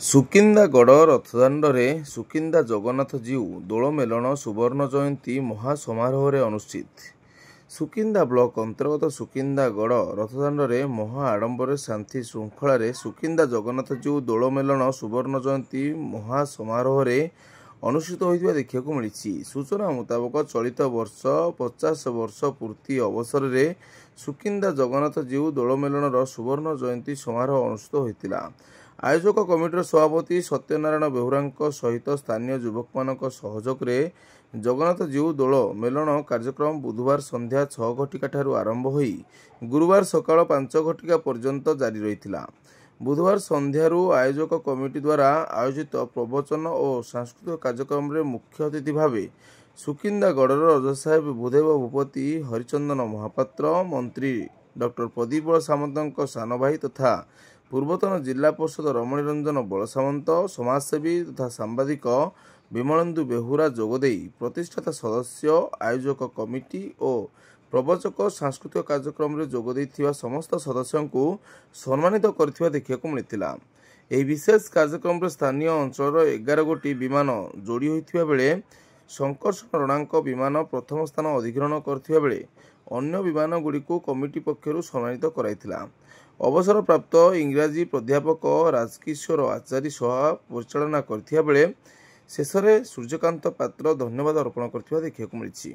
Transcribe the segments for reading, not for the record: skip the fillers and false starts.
ସୁକିନ୍ଦାଗଡ଼ ରଥଦାଣ୍ଡରେ ସୁକିନ୍ଦା ଜଗନ୍ନାଥ ଜୀଉ ଦୋଳ ମେଲଣ ସୁବର୍ଣ୍ଣ ଜୟନ୍ତୀ ମହାସମାରୋହରେ ଅନୁଷ୍ଠିତ। ସୁକିନ୍ଦା ବ୍ଲକ ଅନ୍ତର୍ଗତ ସୁକିନ୍ଦାଗଡ଼ ରଥଦାଣ୍ଡରେ ମହା ଆଡ଼ମ୍ବରରେ ଶାନ୍ତି ଶୃଙ୍ଖଳାରେ ସୁକିନ୍ଦା ଜଗନ୍ନାଥ ଜୀଉ ଦୋଳ ମେଲଣ ସୁବର୍ଣ୍ଣ ଜୟନ୍ତୀ ମହାସମାରୋହରେ ଅନୁଷ୍ଠିତ ହୋଇଥିବା ଦେଖିବାକୁ ମିଳିଛି। ସୂଚନା ମୁତାବକ ଚଳିତ ବର୍ଷ 50 ବର୍ଷ ପୂର୍ତ୍ତି ଅବସରରେ ସୁକିନ୍ଦା ଜଗନ୍ନାଥ ଜୀଉ ଦୋଳ ମେଲଣର ସୁବର୍ଣ୍ଣ ଜୟନ୍ତୀ ସମାରୋହ ଅନୁଷ୍ଠିତ ହୋଇଥିଲା। ଆୟୋଜକ କମିଟିର ସଭାପତି ସତ୍ୟନାରାୟଣ ବେହୁରାଙ୍କ ସହିତ ସ୍ଥାନୀୟ ଯୁବକମାନଙ୍କ ସହଯୋଗରେ ଜଗନ୍ନାଥ ଜୀଉ ଦୋଳ ମେଲଣ କାର୍ଯ୍ୟକ୍ରମ ବୁଧବାର ସନ୍ଧ୍ୟା 6 ଘଟିକା ଠାରୁ ଆରମ୍ଭ ହୋଇ ଗୁରୁବାର ସକାଳ 5 ଘଟିକା ପର୍ଯ୍ୟନ୍ତ ଜାରି ରହିଥିଲା। ବୁଧବାର ସନ୍ଧ୍ୟାରୁ ଆୟୋଜକ କମିଟି ଦ୍ୱାରା ଆୟୋଜିତ ପ୍ରବଚନ ଓ ସାଂସ୍କୃତିକ କାର୍ଯ୍ୟକ୍ରମରେ ମୁଖ୍ୟ ଅତିଥି ଭାବେ ସୁକିନ୍ଦାଗଡ଼ର ରଜାସାହେବ ଭୂଦେବ ଭୂପତି ହରିଚନ୍ଦନ ମହାପାତ୍ର, ମନ୍ତ୍ରୀ ଡକ୍ଟର ପ୍ରଦୀପ ବଳ ସାମନ୍ତଙ୍କ ସାନ ଭାଇ ତଥା ପୂର୍ବତନ ଜିଲ୍ଲା ପରିଷଦ ରମଣୀ ରଞ୍ଜନ ବଳ ସାମନ୍ତ, ସମାଜସେବୀ ତଥା ସାମ୍ବାଦିକ ବିମଳେନ୍ଦୁ ବେହୁରା ଯୋଗଦେଇ ପ୍ରତିଷ୍ଠାତା ସଦସ୍ୟ, ଆୟୋଜକ କମିଟି ଓ ପ୍ରବଚକ ସାଂସ୍କୃତିକ କାର୍ଯ୍ୟକ୍ରମରେ ଯୋଗଦେଇଥିବା ସମସ୍ତ ସଦସ୍ୟଙ୍କୁ ସମ୍ମାନିତ କରିଥିବା ଦେଖିବାକୁ ମିଳିଥିଲା। ଏହି ବିଶେଷ କାର୍ଯ୍ୟକ୍ରମରେ ସ୍ଥାନୀୟ ଅଞ୍ଚଳର 11 ଗୋଟି ବିମାନ ଯୋଡ଼ି ହୋଇଥିବା ବେଳେ ଶଙ୍କର୍ଷଣ ରଣାଙ୍କ ବିମାନ ପ୍ରଥମ ସ୍ଥାନ ଅଧିଗ୍ରହଣ କରିଥିବା ବେଳେ ଅନ୍ୟ ବିମାନଗୁଡ଼ିକୁ କମିଟି ପକ୍ଷରୁ ସମ୍ମାନିତ କରାଯାଇଥିଲା। ଅବସରପ୍ରାପ୍ତ ଇଂରାଜୀ ପ୍ରାଧ୍ୟାପକ ରାଜକିଶୋର ଆଚାରୀ ସଭା ପରିଚାଳନା କରିଥିବା ବେଳେ ଶେଷରେ ସୂର୍ଯ୍ୟକାନ୍ତ ପାତ୍ର ଧନ୍ୟବାଦ ଅର୍ପଣ କରିଥିବା ଦେଖିବାକୁ ମିଳିଛି।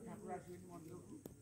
ଠାକୁର ଆସିବେନି ମନ୍ଦିରକୁ।